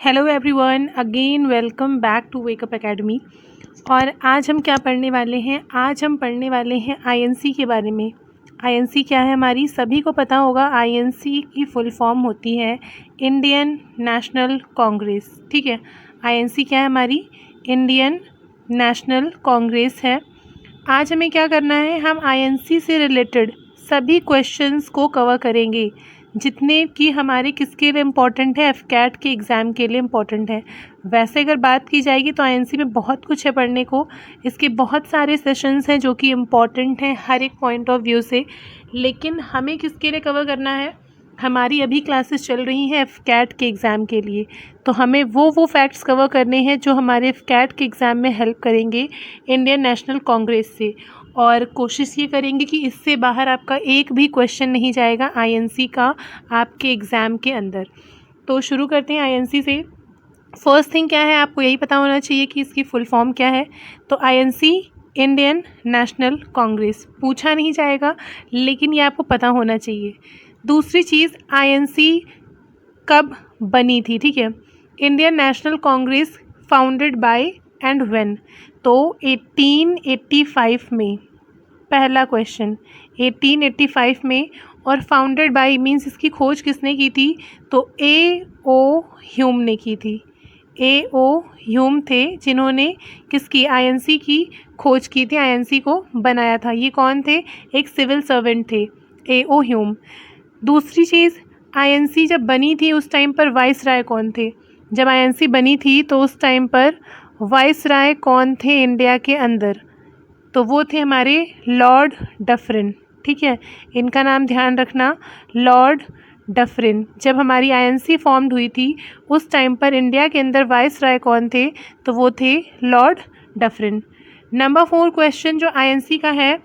Hello everyone, again welcome back to wake up academy. और आज हम क्या पढ़ने वाले हैं? आज हम पढ़ने वाले हैं आईएनसी के बारे में। आईएनसी क्या है? हमारी सभी को पता होगा। आईएनसी की फुल फॉर्म होती है इंडियन नेशनल कांग्रेस। ठीक है, आईएनसी क्या है? हमारी इंडियन नेशनल कांग्रेस है। आज हमें क्या करना है? हम आईएनसी से रिलेटेड सभी क्वेश्चंस को कवर करेंगे, जितने कि हमारे किसके लिए इम्पॉर्टेंट है, एफकैट के एग्ज़ाम के लिए इम्पॉर्टेंट है। वैसे अगर बात की जाएगी तो आईएनसी में बहुत कुछ है पढ़ने को। इसके बहुत सारे सेशंस हैं जो कि इम्पॉर्टेंट हैं हर एक पॉइंट ऑफ व्यू से। लेकिन हमें किसके लिए कवर करना है? हमारी अभी क्लासेस चल रही हैं एफकैट के एग्ज़ाम के लिए, तो हमें वो फैक्ट्स कवर करने हैं जो हमारे एफकैट के एग्ज़ाम में हेल्प करेंगे इंडियन नेशनल कांग्रेस से। और कोशिश ये करेंगे कि इससे बाहर आपका एक भी क्वेश्चन नहीं जाएगा आईएनसी का आपके एग्ज़ाम के अंदर। तो शुरू करते हैं आईएनसी से। फर्स्ट थिंग क्या है, आपको यही पता होना चाहिए कि इसकी फुल फॉर्म क्या है। तो आईएनसी इंडियन नेशनल कांग्रेस पूछा नहीं जाएगा, लेकिन ये आपको पता होना चाहिए। दूसरी चीज़, आईएनसी कब बनी थी? ठीक है, Indian national Congress founded by and when? तो 1885 में। पहला क्वेश्चन, 1885 में। और फाउंडेड बाय मीन्स इसकी खोज किसने की थी? तो ए.ओ. ह्यूम ने की थी। ए.ओ. ह्यूम थे जिन्होंने किसकी, आईएनसी की खोज की थी, आईएनसी को बनाया था। ये कौन थे? एक सिविल सर्वेंट थे, ए.ओ. ह्यूम। दूसरी चीज़, आईएनसी जब बनी थी उस टाइम पर वाइस राय कौन थे? जब आईएनसी बनी थी तो उस टाइम पर वाइस राय कौन थे इंडिया के अंदर? तो वो थे हमारे लॉर्ड डफरिन। ठीक है, इनका नाम ध्यान रखना, लॉर्ड डफरिन। जब हमारी आईएनसी फॉर्म्ड हुई थी उस टाइम पर इंडिया के अंदर वाइस राय कौन थे? तो वो थे लॉर्ड डफरिन। नंबर 4 क्वेश्चन जो आईएनसी का है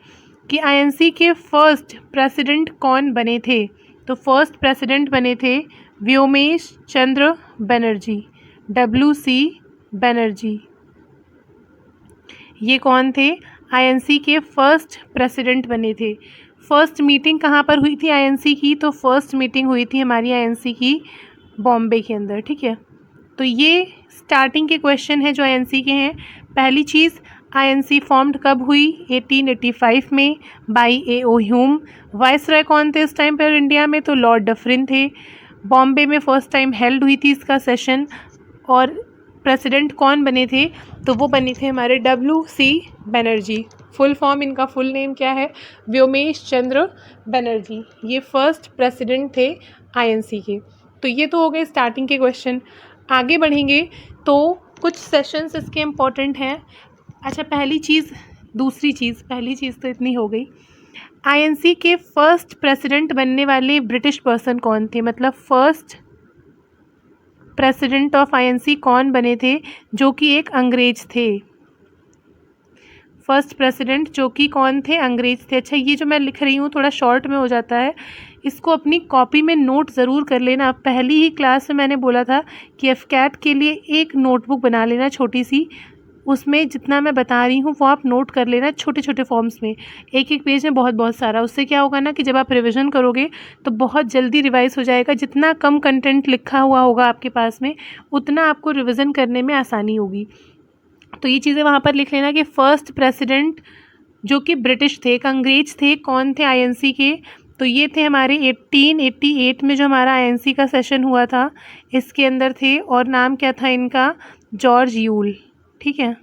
कि आईएनसी के फर्स्ट प्रेसिडेंट कौन बने थे? तो फर्स्ट प्रेसिडेंट बने थे व्योमेश चंद्र बनर्जी, WC बनर्जी। ये कौन थे? आईएनसी के फर्स्ट प्रेसिडेंट बने थे। फर्स्ट मीटिंग कहाँ पर हुई थी आईएनसी की? तो फर्स्ट मीटिंग हुई थी हमारी आईएनसी की बॉम्बे के अंदर। ठीक है, तो ये स्टार्टिंग के क्वेश्चन हैं जो आईएनसी के हैं। पहली चीज़, आईएनसी फॉर्म्ड कब हुई? 1885 में बाय ए.ओ. ह्यूम। वाइसरॉय कौन थे इस टाइम पर इंडिया में? तो लॉर्ड डफरिन थे। बॉम्बे में फर्स्ट टाइम हेल्ड हुई थी इसका सेशन। और प्रेसिडेंट कौन बने थे? तो वो बने थे हमारे WC बनर्जी। फुल फॉर्म, इनका फुल नेम क्या है? व्योमेश चंद्र बनर्जी। ये फर्स्ट प्रेसिडेंट थे आईएनसी के। तो ये तो हो गए स्टार्टिंग के क्वेश्चन। आगे बढ़ेंगे तो कुछ सेशंस इसके इम्पॉर्टेंट हैं। अच्छा, पहली चीज़ तो इतनी हो गई। आईएनसी के फर्स्ट प्रेसिडेंट बनने वाले ब्रिटिश पर्सन कौन थे? मतलब फर्स्ट प्रेसिडेंट ऑफ आईएनसी कौन बने थे जो कि एक अंग्रेज थे? फर्स्ट प्रेसिडेंट जो कि कौन थे? अंग्रेज थे। अच्छा, ये जो मैं लिख रही हूँ थोड़ा शॉर्ट में हो जाता है, इसको अपनी कॉपी में नोट ज़रूर कर लेना। पहली ही क्लास में मैंने बोला था कि एफकैट के लिए एक नोटबुक बना लेना छोटी सी, उसमें जितना मैं बता रही हूँ वो आप नोट कर लेना छोटे छोटे फॉर्म्स में, एक एक पेज में बहुत बहुत सारा। उससे क्या होगा ना कि जब आप रिवीजन करोगे तो बहुत जल्दी रिवाइज हो जाएगा। जितना कम कंटेंट लिखा हुआ होगा आपके पास में, उतना आपको रिवीजन करने में आसानी होगी। तो ये चीज़ें वहाँ पर लिख लेना कि फर्स्ट प्रेसिडेंट जो कि ब्रिटिश थे, एक अंग्रेज थे, कौन थे आईएनसी के? तो ये थे हमारे 1888 में जो हमारा आईएनसी का सेशन हुआ था, इसके अंदर थे। और नाम क्या था इनका? George Yule. ठीक है,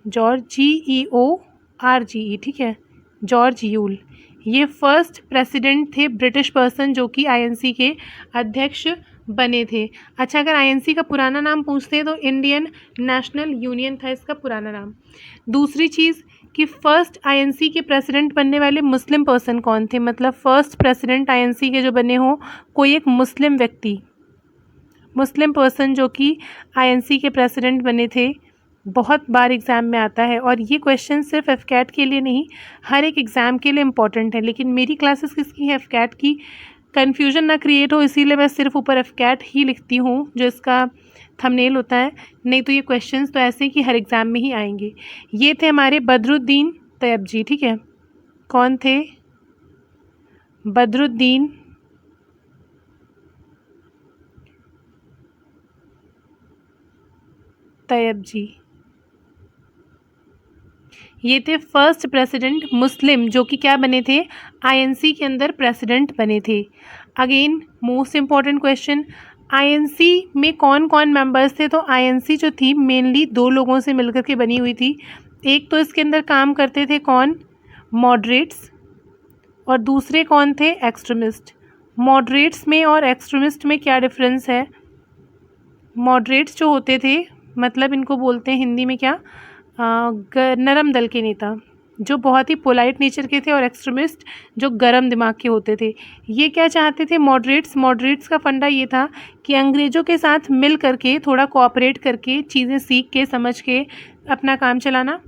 जॉर्ज, GEORGE। ठीक है, जॉर्ज यूल। ये फर्स्ट प्रेसिडेंट थे ब्रिटिश पर्सन जो कि आईएनसी के अध्यक्ष बने थे। अच्छा, अगर आईएनसी का पुराना नाम पूछते हैं तो इंडियन नेशनल यूनियन था इसका पुराना नाम। दूसरी चीज़ कि फर्स्ट आईएनसी के प्रेसिडेंट बनने वाले मुस्लिम पर्सन कौन थे? मतलब फर्स्ट प्रेसिडेंट आईएनसी के जो बने हों, कोई एक मुस्लिम व्यक्ति, मुस्लिम पर्सन जो कि आईएनसी के प्रेसिडेंट बने थे। बहुत बार एग्ज़ाम में आता है और ये क्वेश्चन सिर्फ एफकैट के लिए नहीं, हर एक एग्ज़ाम के लिए इम्पॉर्टेंट है। लेकिन मेरी क्लासेस किसकी है? एफकैट की। कन्फ्यूजन ना क्रिएट हो इसीलिए मैं सिर्फ ऊपर एफकैट ही लिखती हूँ जो इसका थंबनेल होता है, नहीं तो ये क्वेश्चंस तो ऐसे कि हर एग्ज़ाम में ही आएंगे। ये थे हमारे बदरुद्दीन तैयबजी। ठीक है, कौन थे? बदरुद्दीन तैयब जी। ये थे फर्स्ट प्रेसिडेंट मुस्लिम जो कि क्या बने थे, आईएनसी के अंदर प्रेसिडेंट बने थे। Again most important question, INC में कौन कौन मेंबर्स थे? तो आईएनसी जो थी मेनली दो लोगों से मिलकर के बनी हुई थी। एक तो इसके अंदर काम करते थे कौन, मॉडरेट्स, और दूसरे कौन थे, एक्सट्रीमिस्ट। मॉडरेट्स में और एक्सट्रीमिस्ट में क्या डिफरेंस है? मॉडरेट्स जो होते थे मतलब इनको बोलते हैं हिंदी में क्या, नरम दल के नेता, जो बहुत ही पोलाइट नेचर के थे, और एक्सट्रीमिस्ट जो गरम दिमाग के होते थे। ये क्या चाहते थे मॉडरेट्स का फंडा ये था कि अंग्रेज़ों के साथ मिल करके थोड़ा कोऑपरेट करके चीज़ें सीख के समझ के अपना काम चलाना।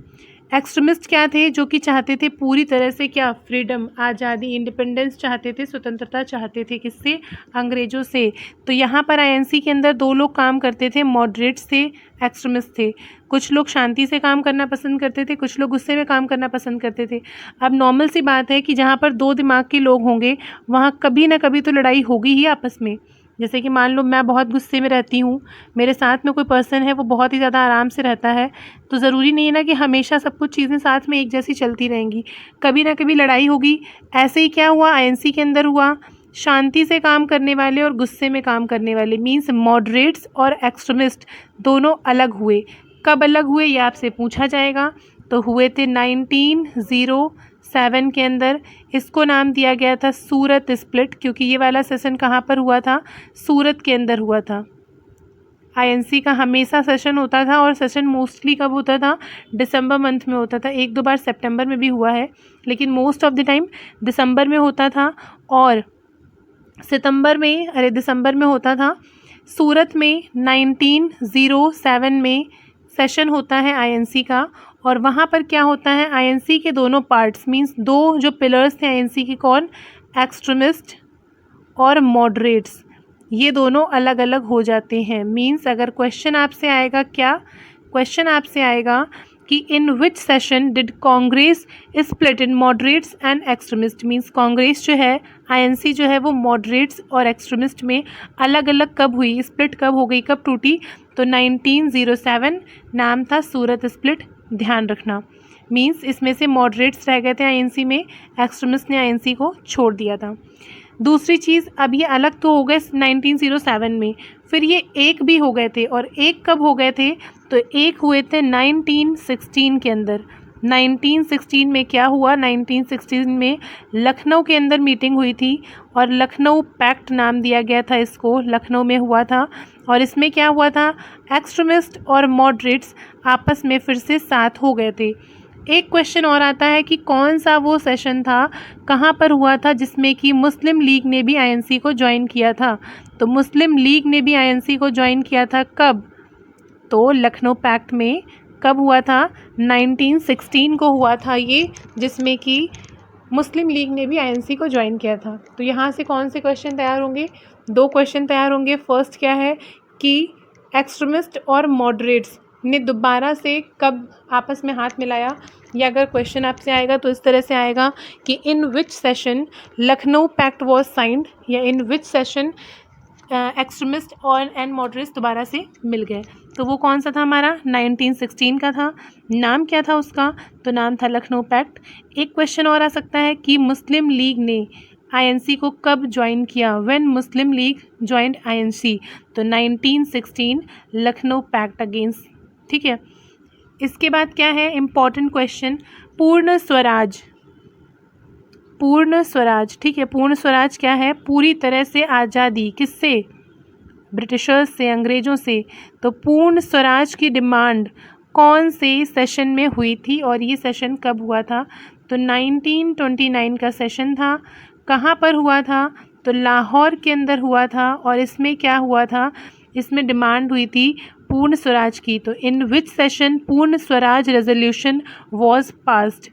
एक्सट्रीमिस्ट क्या थे, जो कि चाहते थे पूरी तरह से क्या, फ्रीडम, आज़ादी, इंडिपेंडेंस चाहते थे, स्वतंत्रता चाहते थे, किससे, अंग्रेज़ों से। तो यहाँ पर आईएनसी के अंदर दो लोग काम करते थे, मॉडरेट्स थे, एक्सट्रीमिस्ट थे। कुछ लोग शांति से काम करना पसंद करते थे, कुछ लोग गुस्से में काम करना पसंद करते थे। अब नॉर्मल सी बात है कि जहाँ पर दो दिमाग के लोग होंगे वहाँ कभी ना कभी तो लड़ाई होगी ही आपस में। जैसे कि मान लो मैं बहुत गुस्से में रहती हूँ, मेरे साथ में कोई पर्सन है वो बहुत ही ज़्यादा आराम से रहता है, तो ज़रूरी नहीं है ना कि हमेशा सब कुछ चीज़ें साथ में एक जैसी चलती रहेंगी, कभी ना कभी लड़ाई होगी। ऐसे ही क्या हुआ, आईएनसी के अंदर हुआ, शांति से काम करने वाले और गुस्से में काम करने वाले, मीन्स मॉडरेट्स और एक्सट्रीमिस्ट दोनों अलग हुए। कब अलग हुए ये आपसे पूछा जाएगा। तो हुए थे 1907 के अंदर। इसको नाम दिया गया था सूरत स्प्लिट, क्योंकि ये वाला सेशन कहाँ पर हुआ था, सूरत के अंदर हुआ था। आईएनसी का हमेशा सेशन होता था, और सेशन मोस्टली कब होता था, दिसंबर मंथ में होता था। एक दो बार सितंबर में भी हुआ है, लेकिन मोस्ट ऑफ द टाइम दिसंबर में होता था। और दिसंबर में होता था। सूरत में 1907 में सेशन होता है आईएनसी का, और वहाँ पर क्या होता है, आईएनसी के दोनों पार्ट्स, मींस दो जो पिलर्स थे आईएनसी के, कौन, एक्सट्रीमिस्ट और मॉडरेट्स, ये दोनों अलग अलग हो जाते हैं। मींस अगर क्वेश्चन आपसे आएगा, क्या क्वेश्चन आपसे आएगा कि in which session did Congress split in moderates and extremist, means Congress जो है, आईएनसी जो है, वो मॉडरेट्स और एक्सट्रीमिस्ट में अलग अलग कब हुई, स्प्लिट कब हो गई, कब टूटी? तो 1907, नाम था सूरत स्प्लिट, ध्यान रखना। मींस इसमें से मॉडरेट्स रह गए थे आईएनसी में, एक्सट्रीमिस्ट ने आईएनसी को छोड़ दिया था। दूसरी चीज़, अब ये अलग तो हो गए 1907 में, फिर ये एक भी हो गए थे, और एक कब हो गए थे, तो एक हुए थे 1916 के अंदर। 1916 में क्या हुआ, 1916 में लखनऊ के अंदर मीटिंग हुई थी, और लखनऊ पैक्ट नाम दिया गया था इसको, लखनऊ में हुआ था। और इसमें क्या हुआ था, एक्सट्रीमिस्ट और मॉडरेट्स आपस में फिर से साथ हो गए थे। एक क्वेश्चन और आता है कि कौन सा वो सेशन था, कहाँ पर हुआ था, जिसमें कि मुस्लिम लीग ने भी आईएनसी को ज्वाइन किया था। तो मुस्लिम लीग ने भी आईएनसी को ज्वाइन किया था कब, तो लखनऊ पैक्ट में। कब हुआ था, 1916 को हुआ था ये, जिसमें कि मुस्लिम लीग ने भी आईएनसी को ज्वाइन किया था। तो यहाँ से कौन से क्वेश्चन तैयार होंगे, दो क्वेश्चन तैयार होंगे। फर्स्ट क्या है कि एक्सट्रीमिस्ट और मॉडरेट्स ने दोबारा से कब आपस में हाथ मिलाया, या अगर क्वेश्चन आपसे आएगा तो इस तरह से आएगा कि in which session Lucknow pact was signed, या इन विच सेशन एक्सट्रीमिस्ट और एंड मॉडरेट्स दोबारा से मिल गए। तो वो कौन सा था हमारा, 1916 का था। नाम क्या था उसका, तो नाम था लखनऊ पैक्ट। एक क्वेश्चन और आ सकता है कि मुस्लिम लीग ने आईएनसी को कब ज्वाइन किया, when Muslim league joined INC, तो 1916 लखनऊ पैक्ट अगेंस्ट, ठीक है। इसके बाद क्या है इम्पॉर्टेंट क्वेश्चन, पूर्ण स्वराज। पूर्ण स्वराज, ठीक है, पूर्ण स्वराज क्या है, पूरी तरह से आज़ादी, किससे, ब्रिटिशर्स से, अंग्रेज़ों से। तो पूर्ण स्वराज की डिमांड कौन से सेशन में हुई थी, और ये सेशन कब हुआ था, तो 1929 का सेशन था। कहाँ पर हुआ था, तो लाहौर के अंदर हुआ था। और इसमें क्या हुआ था, इसमें डिमांड हुई थी पूर्ण स्वराज की। तो इन विच सेशन पूर्ण स्वराज रेजोल्यूशन वॉज पास्ड,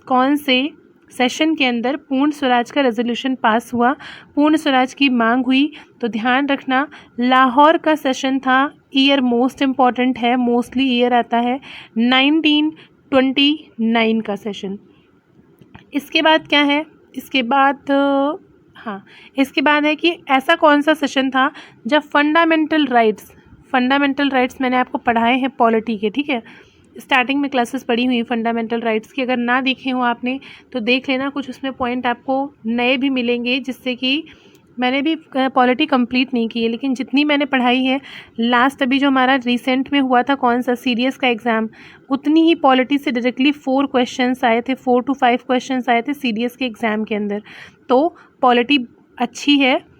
कौन से सेशन के अंदर पूर्ण स्वराज का रेजोल्यूशन पास हुआ, पूर्ण स्वराज की मांग हुई। तो ध्यान रखना लाहौर का सेशन था। ईयर मोस्ट इम्पॉर्टेंट है, मोस्टली ईयर आता है 1929 का सेशन। इसके बाद क्या है, इसके बाद इसके बाद है कि ऐसा कौन सा सेशन था जब फंडामेंटल फंडामेंटल राइट्स मैंने आपको पढ़ाए हैं पॉलिटी के, ठीक है, स्टार्टिंग में क्लासेस पढ़ी हुई फंडामेंटल राइट्स की, अगर ना देखे हो आपने तो देख लेना, कुछ उसमें पॉइंट आपको नए भी मिलेंगे, जिससे कि मैंने भी पॉलिटी कंप्लीट नहीं की है, लेकिन जितनी मैंने पढ़ाई है लास्ट अभी जो हमारा रिसेंट में हुआ था कौन सा सीडीएस का एग्ज़ाम, उतनी ही पॉलिटी से डायरेक्टली 4 क्वेश्चंस आए थे, 4 to 5 क्वेश्चंस आए थे सीडीएस के एग्ज़ाम के अंदर। तो पॉलिटी अच्छी है,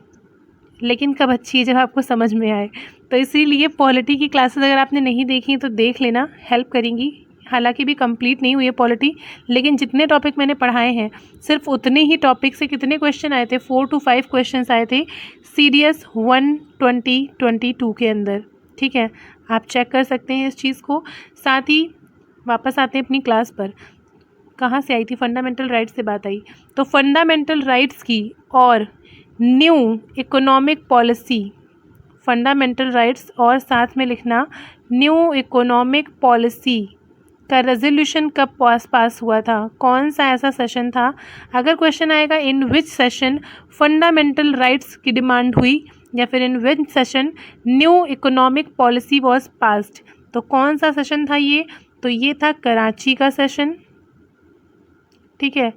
लेकिन कब अच्छी है, जब आपको समझ में आए। तो इसीलिए पॉलिटी की क्लासेस अगर आपने नहीं देखी तो देख लेना, हेल्प करेंगी। हालांकि भी कंप्लीट नहीं हुई है पॉलिटी, लेकिन जितने टॉपिक मैंने पढ़ाए हैं सिर्फ उतने ही टॉपिक से कितने क्वेश्चन आए थे, 4 to 5 क्वेश्चंस आए थे सीडीएस 1/2022 के अंदर, ठीक है, आप चेक कर सकते हैं इस चीज़ को। साथ ही वापस आते हैं अपनी क्लास पर, कहाँ से आई थी, फंडामेंटल राइट्स से बात आई, तो फंडामेंटल राइट्स की और new economic policy, fundamental rights और साथ में लिखना न्यू इकोनॉमिक पॉलिसी का रेजोल्यूशन कब पास हुआ था, कौन सा ऐसा सेशन था। अगर क्वेश्चन आएगा in which session fundamental rights की डिमांड हुई, या फिर in which session new economic policy was passed, तो कौन सा सेशन था ये, तो ये था कराची का सेशन, ठीक है,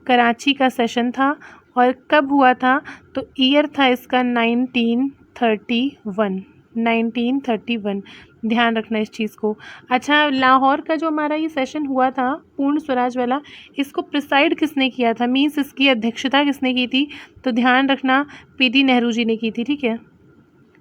कराची का सेशन था। और कब हुआ था, तो ईयर था इसका 1931, ध्यान रखना इस चीज़ को। अच्छा, लाहौर का जो हमारा ये सेशन हुआ था पूर्ण स्वराज वाला, इसको प्रिसाइड किसने किया था, मीन्स इसकी अध्यक्षता किसने की थी, तो ध्यान रखना पीटी नेहरू जी ने की थी, ठीक है,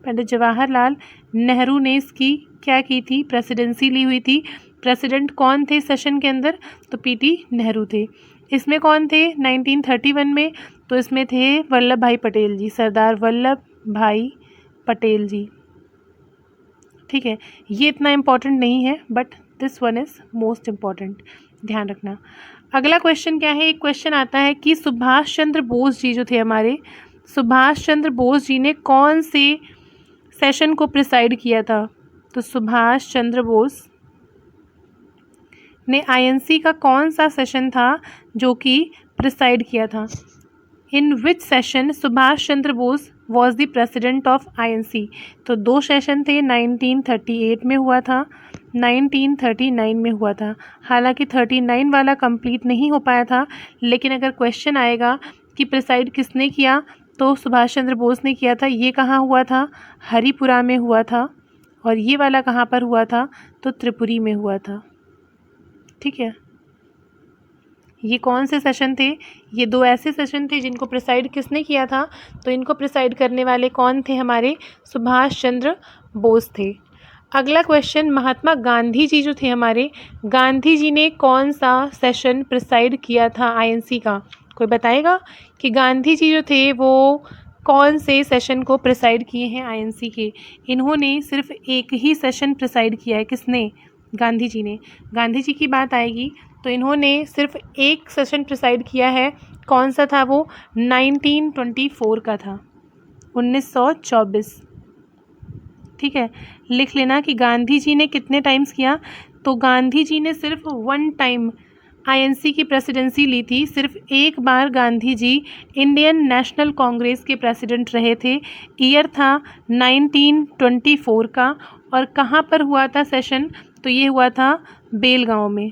पंडित जवाहरलाल नेहरू ने इसकी क्या की थी, प्रेसिडेंसी ली हुई थी। प्रेसिडेंट कौन थे सेशन के अंदर, तो पीटी नेहरू थे। इसमें कौन थे 1931 में, तो इसमें थे वल्लभ भाई पटेल जी, सरदार वल्लभ भाई पटेल जी, ठीक है। ये इतना इम्पॉर्टेंट नहीं है, but this one is most important, ध्यान रखना। अगला क्वेश्चन क्या है, एक क्वेश्चन आता है कि सुभाष चंद्र बोस जी जो थे हमारे, सुभाष चंद्र बोस जी ने कौन से सेशन को प्रिसाइड किया था, तो सुभाष चंद्र बोस ने आईएनसी का कौन सा सेशन था जो कि प्रिसाइड किया था। In which session Subhash Chandra Bose was the president of INC, तो 2 सेशन थे, 1938 में हुआ था, 1939 में हुआ था। हालांकि 39 वाला कंप्लीट नहीं हो पाया था, लेकिन अगर क्वेश्चन आएगा कि प्रिसाइड किसने किया, तो सुभाष चंद्र बोस ने किया था। ये कहाँ हुआ था, हरिपुरा में हुआ था, और ये वाला कहाँ पर हुआ था, तो त्रिपुरी में हुआ था, ठीक है। ये कौन से सेशन थे, ये 2 ऐसे सेशन थे जिनको प्रिसाइड किसने किया था, तो इनको प्रिसाइड करने वाले कौन थे, हमारे सुभाष चंद्र बोस थे। अगला क्वेश्चन, महात्मा गांधी जी जो थे हमारे, गांधी जी ने कौन सा सेशन प्रिसाइड किया था आईएनसी का, कोई बताएगा कि गांधी जी जो थे वो कौन से सेशन को प्रिसाइड किए हैं आईएनसी के। इन्होंने सिर्फ एक ही सेशन प्रिसाइड किया है, किसने, गांधी जी ने। गांधी जी की बात आएगी तो इन्होंने सिर्फ एक सेशन प्रिसाइड किया है, कौन सा था वो, 1924 का था, 1924, ठीक है। लिख लेना कि गांधी जी ने कितने टाइम्स किया, तो गांधी जी ने सिर्फ 1 टाइम आईएनसी की प्रेसिडेंसी ली थी, सिर्फ एक बार गांधी जी इंडियन नेशनल कांग्रेस के प्रेसिडेंट रहे थे। ईयर था 1924 का, और कहाँ पर हुआ था सेशन, तो ये हुआ था बेलगांव में,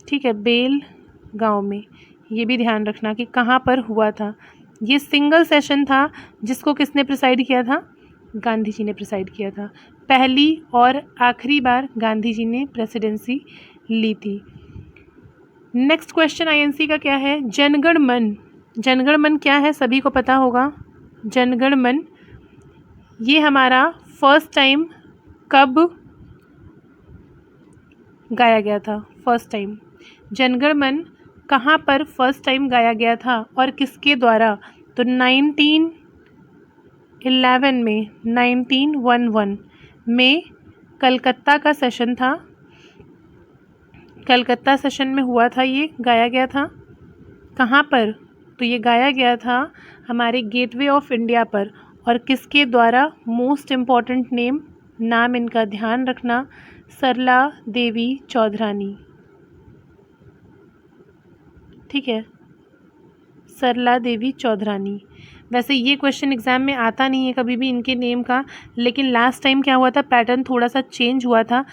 ठीक है, बेलगांव में। ये भी ध्यान रखना कि कहाँ पर हुआ था। ये सिंगल सेशन था जिसको किसने प्रिसाइड किया था, गांधी जी ने प्रिसाइड किया था। पहली और आखिरी बार गांधी जी ने प्रेसिडेंसी ली थी। नेक्स्ट क्वेश्चन आईएनसी का क्या है, जनगण मन। जनगण मन क्या है, सभी को पता होगा। जनगण मन ये हमारा फर्स्ट टाइम कब गाया गया था, फर्स्ट टाइम जनगण मन कहाँ पर फर्स्ट टाइम गाया गया था और किसके द्वारा, तो 1911 में, 1911 में कलकत्ता का सेशन था, कलकत्ता सेशन में हुआ था, ये गाया गया था। कहाँ पर, तो ये गाया गया था हमारे गेटवे ऑफ इंडिया पर, और किसके द्वारा, मोस्ट इम्पॉर्टेंट नाम इनका ध्यान रखना, सरला देवी चौधरानी, ठीक है, सरला देवी चौधरानी। वैसे ये क्वेश्चन एग्ज़ाम में आता नहीं है कभी भी इनके नेम का, लेकिन लास्ट टाइम क्या हुआ था, पैटर्न थोड़ा सा चेंज हुआ था।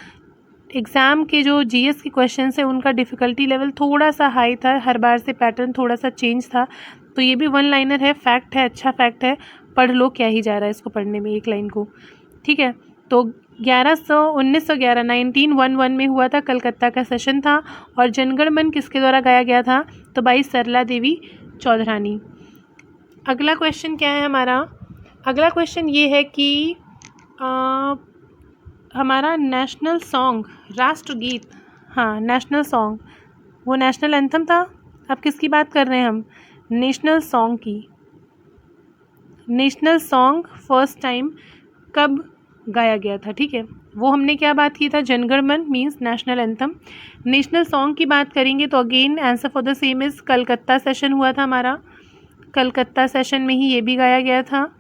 एग्ज़ाम के जो जीएस के क्वेश्चन है उनका डिफ़िकल्टी लेवल थोड़ा सा हाई था, हर बार से पैटर्न थोड़ा सा चेंज था। तो ये भी वन लाइनर है, फैक्ट है, अच्छा फैक्ट है, पढ़ लो, क्या ही जा रहा है इसको पढ़ने में एक लाइन को, ठीक है। तो 1911 में हुआ था, कलकत्ता का सेशन था। और जनगण मन किसके द्वारा गाया गया था, तो भाई सरला देवी चौधरानी। अगला क्वेश्चन क्या है हमारा, अगला क्वेश्चन ये है कि हमारा नेशनल सॉन्ग, राष्ट्रगीत, हाँ नेशनल सॉन्ग, वो नेशनल एंथम था। अब किसकी बात कर रहे हैं हम, नेशनल सॉन्ग की। नेशनल सॉन्ग फर्स्ट टाइम कब गाया गया था, ठीक है, वो हमने क्या बात की था, जनगण मन means national anthem. National song की बात करेंगे तो again answer for the same is Calcutta session हुआ था हमारा, कलकत्ता सेशन में ही ये भी गाया गया था।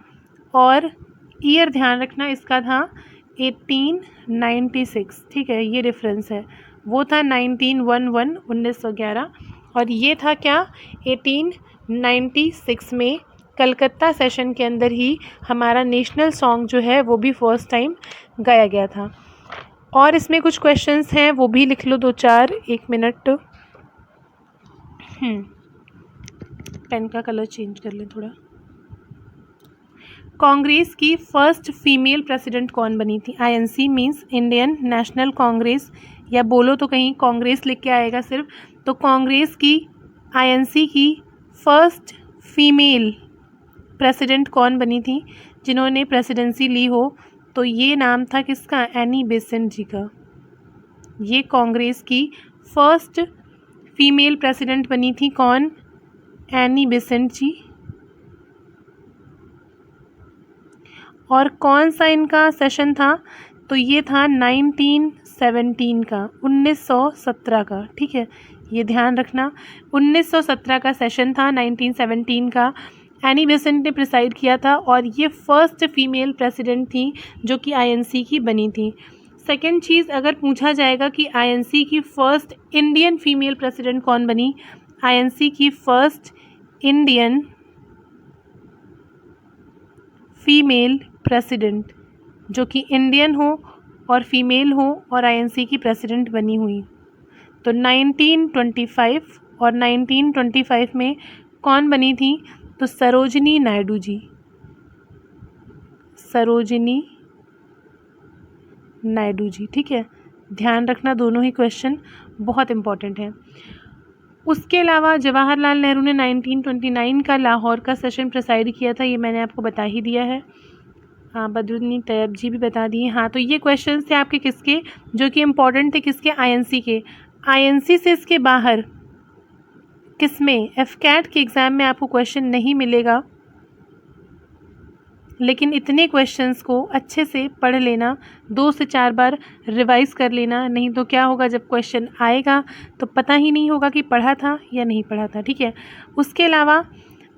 और ईयर ध्यान रखना इसका था 1896, ठीक है, ये डिफरेंस है, वो था 1911 और ये था क्या 1896 में कलकत्ता सेशन के अंदर ही हमारा नेशनल सॉन्ग जो है वो भी फर्स्ट टाइम गाया गया था। और इसमें कुछ क्वेश्चंस हैं वो भी लिख लो, 2-4, 1 मिनट। पेन का कलर चेंज कर लें थोड़ा। कांग्रेस की फर्स्ट फीमेल प्रेसिडेंट कौन बनी थी, INC means Indian national Congress, या बोलो तो कहीं कांग्रेस लिख के आएगा सिर्फ, तो कांग्रेस की आईएनसी की फर्स्ट फीमेल प्रेसिडेंट कौन बनी थी, जिन्होंने प्रेसिडेंसी ली हो, तो ये नाम था किसका, एनी बेसेंट जी का। ये कांग्रेस की फर्स्ट फीमेल प्रेसिडेंट बनी थी, कौन, एनी बेसेंट जी। और कौन सा इनका सेशन था, तो ये था 1917 का, 1917 का, ठीक है, ये ध्यान रखना, 1917 का सेशन था, 1917 का। एनी बेसेंट ने प्रिसाइड किया था और ये फर्स्ट फीमेल प्रेसिडेंट थी जो कि आईएनसी की बनी थी। सेकंड चीज़, अगर पूछा जाएगा कि आईएनसी की फ़र्स्ट इंडियन फीमेल प्रेसिडेंट कौन बनी, आईएनसी की फ़र्स्ट इंडियन फीमेल प्रेसिडेंट जो कि इंडियन हो और फीमेल हो और आईएनसी की प्रेसिडेंट बनी हुई, तो 1925 और 1925 में कौन बनी थी, तो सरोजिनी नायडू जी, सरोजिनी नायडू जी, ठीक है, ध्यान रखना, दोनों ही क्वेश्चन बहुत इंपॉर्टेंट हैं। उसके अलावा जवाहरलाल नेहरू ने 1929 का लाहौर का सेशन प्रिसाइड किया था, ये मैंने आपको बता ही दिया है। हाँ, बदरुद्दीन तैयब जी भी बता दिए। हाँ, तो ये क्वेश्चन थे आपके किसके, जो कि इम्पोर्टेंट थे, किसके, आईएनसी के। आईएनसी से इसके बाहर किसमें, एफकैट के एग्ज़ाम में आपको क्वेश्चन नहीं मिलेगा, लेकिन इतने क्वेश्चंस को अच्छे से पढ़ लेना, 2 से 4 बार रिवाइज़ कर लेना, नहीं तो क्या होगा, जब क्वेश्चन आएगा तो पता ही नहीं होगा कि पढ़ा था या नहीं पढ़ा था, ठीक है। उसके अलावा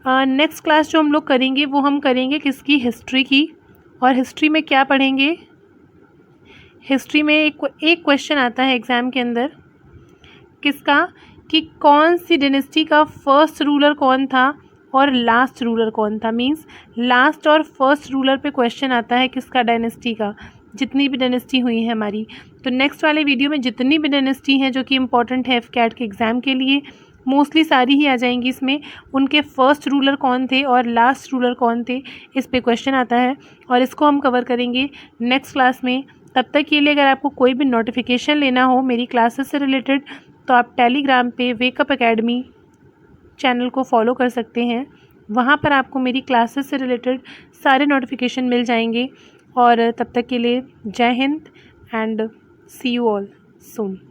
नेक्स्ट क्लास जो हम लोग करेंगे वो हम करेंगे किसकी, हिस्ट्री की। और हिस्ट्री में क्या पढ़ेंगे, हिस्ट्री में एक क्वेश्चन आता है एग्ज़ाम के अंदर, किसका, कि कौन सी डिनेस्टी का फर्स्ट रूलर कौन था और लास्ट रूलर कौन था, मींस लास्ट और फर्स्ट रूलर पे क्वेश्चन आता है किसका, डायनेस्टी का, जितनी भी डायनेस्टी हुई है हमारी। तो नेक्स्ट वाले वीडियो में जितनी भी डायनेस्टी हैं जो कि इम्पोर्टेंट है एफकैट के एग्ज़ाम के लिए, मोस्टली सारी ही आ जाएंगी इसमें, उनके फर्स्ट रूलर कौन थे और लास्ट रूलर कौन थे, इस पे क्वेश्चन आता है और इसको हम कवर करेंगे नेक्स्ट क्लास में। तब तक के लिए अगर आपको कोई भी नोटिफिकेशन लेना हो मेरी क्लासेस से रिलेटेड, तो आप टेलीग्राम पे वेकअप एकेडमी चैनल को फॉलो कर सकते हैं, वहाँ पर आपको मेरी क्लासेस से रिलेटेड सारे नोटिफिकेशन मिल जाएंगे। और तब तक के लिए जय हिंद and see you all soon.